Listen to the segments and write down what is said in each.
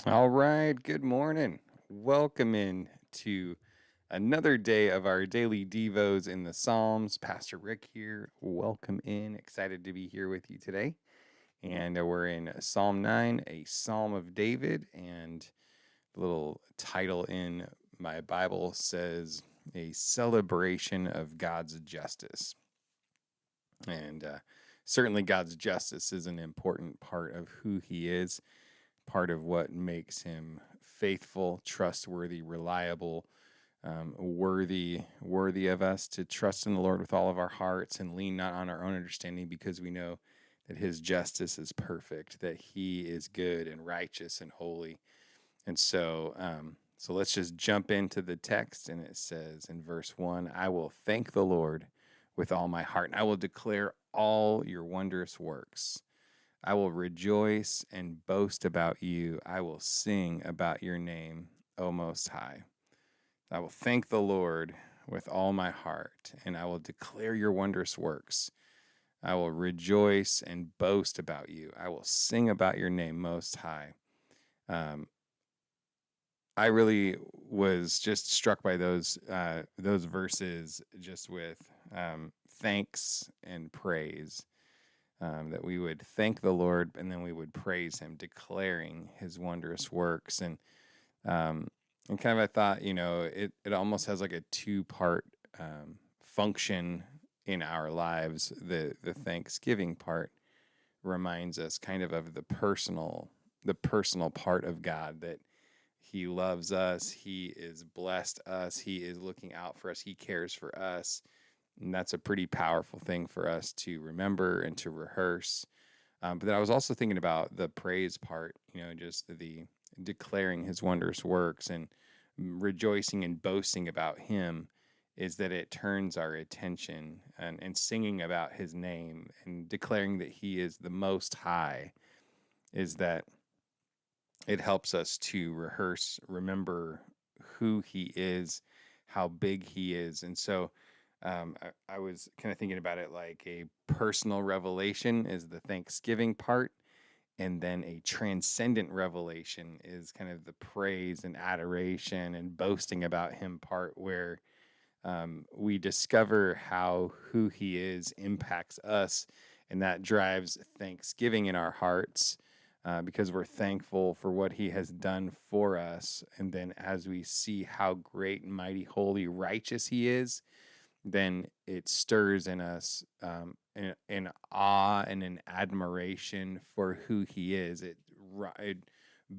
All right, good morning. Welcome in to another day of our daily Devos in the Psalms. Pastor Rick here. Welcome in. Excited to be here with you today. And we're in Psalm 9, a Psalm of David. And the little title in my Bible says, A Celebration of God's Justice. And certainly, God's justice is an important part of who he is, part of what makes him faithful, trustworthy, reliable, worthy of us to trust in the Lord with all of our hearts and lean not on our own understanding, because we know that his justice is perfect, that he is good and righteous and holy. And so let's just jump into the text. And it says in verse 1, I will thank the Lord with all my heart, and I will declare all your wondrous works. I will rejoice and boast about you. I will sing about your name, O Most High. I will thank the Lord with all my heart, and I will declare your wondrous works. I will rejoice and boast about you. I will sing about your name, Most High. Um, I really was just struck by those verses, just with thanks and praise. That we would thank the Lord and then we would praise him, declaring his wondrous works. Um, and kind of I thought, it almost has like a two-part function in our lives. The Thanksgiving part reminds us kind of the personal part of God, that he loves us, he is blessed us, he is looking out for us, he cares for us. And that's a pretty powerful thing for us to remember and to rehearse. But then I was also thinking about the praise part, just the declaring his wondrous works and rejoicing and boasting about him, is that it turns our attention, and singing about his name and declaring that he is the Most High, is that it helps us to remember who he is, how big he is. And so I was kind of thinking about it like a personal revelation is the Thanksgiving part, and then a transcendent revelation is kind of the praise and adoration and boasting about him part, where we discover how who he is impacts us, and that drives thanksgiving in our hearts, because we're thankful for what he has done for us. And then as we see how great, mighty, holy, righteous he is, then it stirs in us an awe and an admiration for who he is. It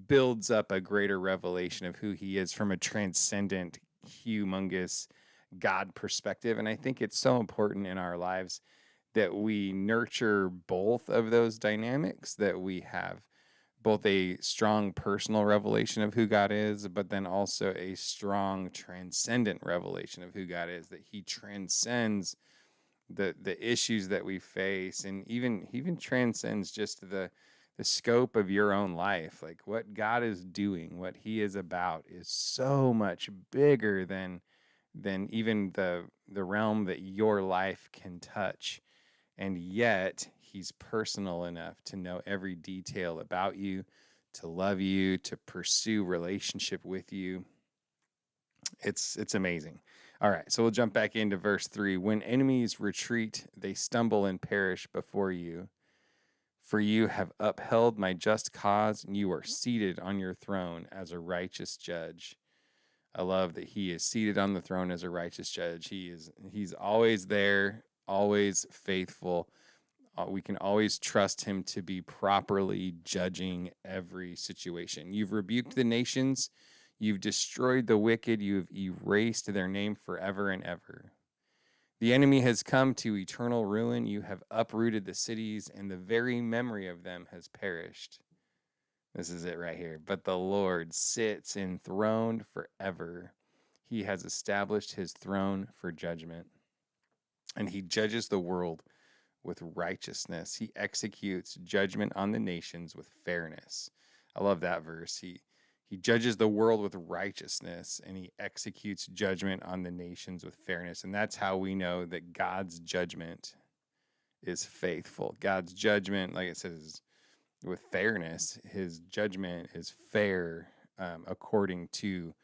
builds up a greater revelation of who he is from a transcendent, humongous God perspective. And I think it's so important in our lives that we nurture both of those dynamics, that we have both a strong personal revelation of who God is, but then also a strong transcendent revelation of who God is, that he transcends the issues that we face, and even transcends just the scope of your own life. Like what God is doing, what he is about, is so much bigger than even the realm that your life can touch. And yet he's personal enough to know every detail about you, to love you, to pursue relationship with you. It's amazing. All right, so we'll jump back into verse 3. When enemies retreat, they stumble and perish before you. For you have upheld my just cause, and you are seated on your throne as a righteous judge. I love that he is seated on the throne as a righteous judge. He's always there, always faithful. We can always trust him to be properly judging every situation. You've rebuked the nations, you've destroyed the wicked, you've erased their name forever and ever. The enemy has come to eternal ruin. You have uprooted the cities, and the very memory of them has perished. This is it right here. But the Lord sits enthroned forever. He has established his throne for judgment, and he judges the world with righteousness. He executes judgment on the nations with fairness. I love that verse. He judges the world with righteousness, and he executes judgment on the nations with fairness. And that's how we know that God's judgment is faithful. God's judgment, like it says, with fairness. His judgment is fair, according to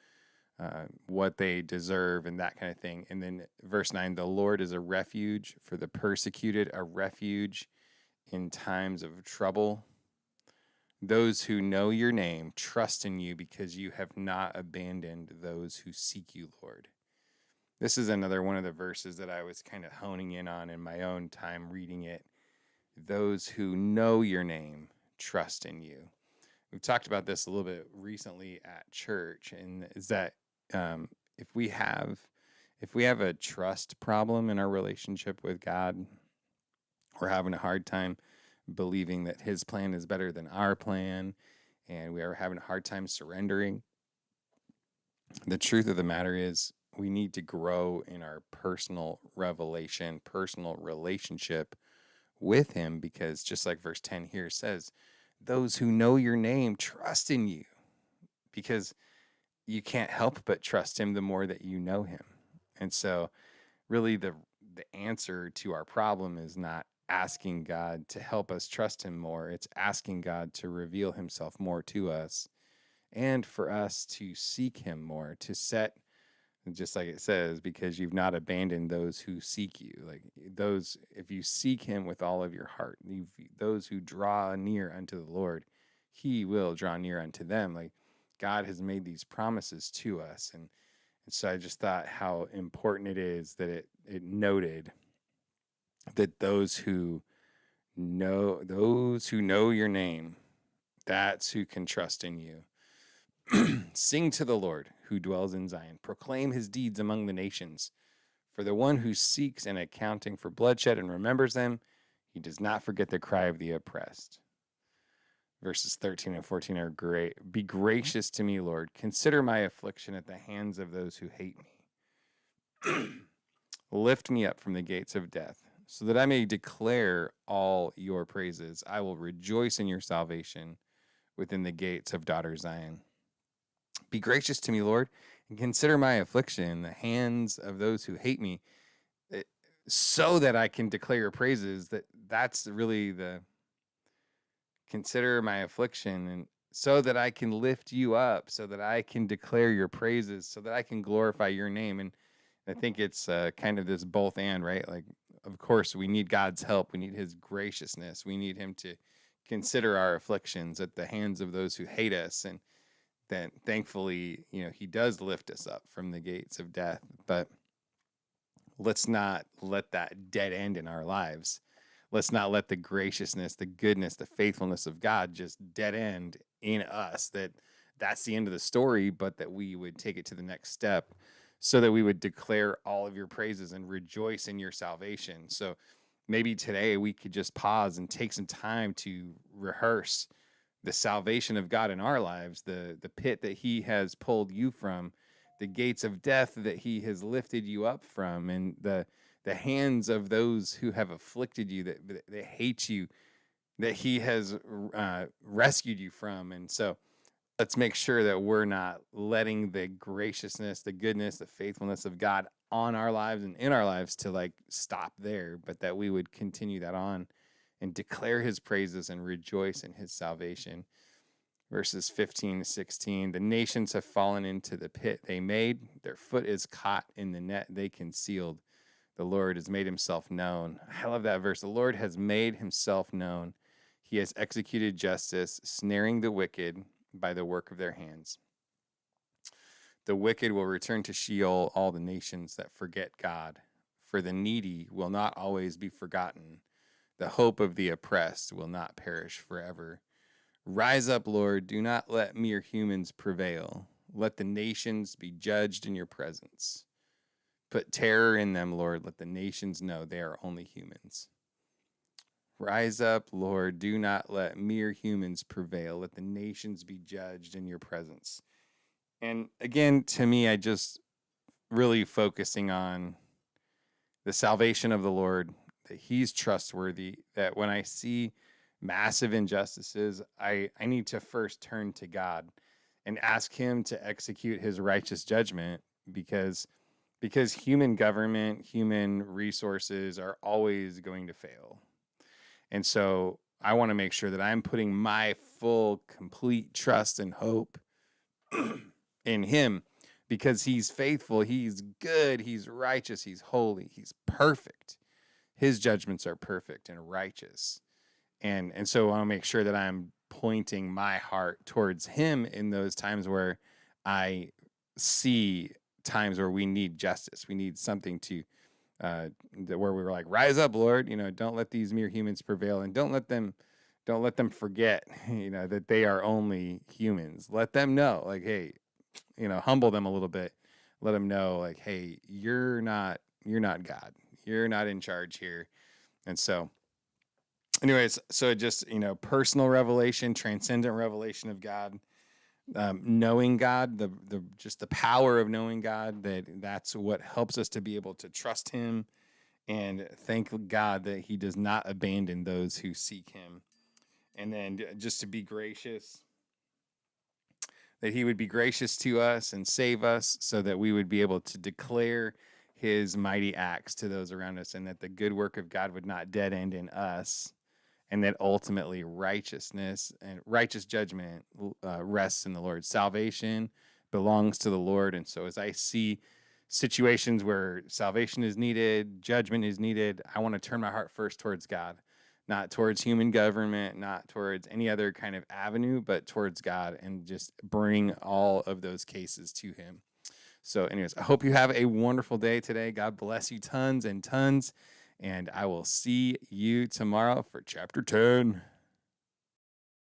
what they deserve and that kind of thing. And then verse 9, the Lord is a refuge for the persecuted, a refuge in times of trouble. Those who know your name trust in you because you have not abandoned those who seek you, Lord. This is another one of the verses that I was kind of honing in on in my own time reading it. Those who know your name trust in you. We've talked about this a little bit recently at church, and is that if we have a trust problem in our relationship with God, we're having a hard time believing that his plan is better than our plan, and we are having a hard time surrendering. The truth of the matter is we need to grow in our personal revelation, personal relationship with him, because just like verse 10 here says, those who know your name trust in you, because you can't help but trust him the more that you know him. And so really the answer to our problem is not asking God to help us trust him more. It's asking God to reveal himself more to us and for us to seek him more, to set, just like it says, because you've not abandoned those who seek you. Like those, if you seek him with all of your heart, those who draw near unto the Lord, he will draw near unto them. Like God has made these promises to us. And so I just thought how important it is that it noted that those who know your name, that's who can trust in you. Sing to the Lord who dwells in Zion. Proclaim his deeds among the nations. For the one who seeks an accounting for bloodshed and remembers them, he does not forget the cry of the oppressed. Verses 13 and 14 are great. Be gracious to me, Lord. Consider my affliction at the hands of those who hate me. Lift me up from the gates of death, so that I may declare all your praises. I will rejoice in your salvation within the gates of daughter Zion. Be gracious to me, Lord, and consider my affliction in the hands of those who hate me, so that I can declare your praises. That's really the consider my affliction, and so that I can lift you up, so that I can declare your praises, so that I can glorify your name. And I think it's kind of this both and, right? Like, of course, we need God's help. We need his graciousness. We need him to consider our afflictions at the hands of those who hate us. And then thankfully, he does lift us up from the gates of death. But let's not let that dead end in our lives. Let's not let the graciousness, the goodness, the faithfulness of God just dead end in us. That's the end of the story, but that we would take it to the next step, so that we would declare all of your praises and rejoice in your salvation. So maybe today we could just pause and take some time to rehearse the salvation of God in our lives, the pit that he has pulled you from, the gates of death that he has lifted you up from, and the hands of those who have afflicted you, that hate you, that he has rescued you from. And so let's make sure that we're not letting the graciousness, the goodness, the faithfulness of God on our lives and in our lives to stop there, but that we would continue that on and declare his praises and rejoice in his salvation. Verses 15 to 16, the nations have fallen into the pit they made. Their foot is caught in the net they concealed. The Lord has made himself known. I love that verse. The Lord has made himself known. He has executed justice, snaring the wicked by the work of their hands. The wicked will return to Sheol, all the nations that forget God. For the needy will not always be forgotten. The hope of the oppressed will not perish forever. Rise up, Lord. Do not let mere humans prevail. Let the nations be judged in your presence. Put terror in them, Lord. Let the nations know they are only humans. Rise up, Lord. Do not let mere humans prevail. Let the nations be judged in your presence. And again, to me, I just really focusing on the salvation of the Lord, that he's trustworthy, that when I see massive injustices, I need to first turn to God and ask him to execute his righteous judgment, because human government, human resources are always going to fail. And so I want to make sure that I'm putting my full, complete trust and hope in him, because he's faithful, he's good, he's righteous, he's holy, he's perfect. His judgments are perfect and righteous. And so I want to make sure that I'm pointing my heart towards him in those times where I see times where we need justice. We need something to where we were like, rise up, Lord, don't let these mere humans prevail, and don't let them forget, that they are only humans. Let them know, like, hey, humble them a little bit. Let them know, like, hey, you're not God. You're not in charge here. And so, anyways, so just, personal revelation, transcendent revelation of God, knowing God, the just the power of knowing God, that's what helps us to be able to trust him, and thank God that he does not abandon those who seek him. And then just to be gracious, that he would be gracious to us and save us, so that we would be able to declare his mighty acts to those around us, and that the good work of God would not dead end in us, and that ultimately righteousness and righteous judgment rests in the Lord. Salvation belongs to the Lord. And so as I see situations where salvation is needed, judgment is needed, I want to turn my heart first towards God, not towards human government, not towards any other kind of avenue, but towards God, and just bring all of those cases to him. So anyways, I hope you have a wonderful day today. God bless you tons and tons. And I will see you tomorrow for chapter 10.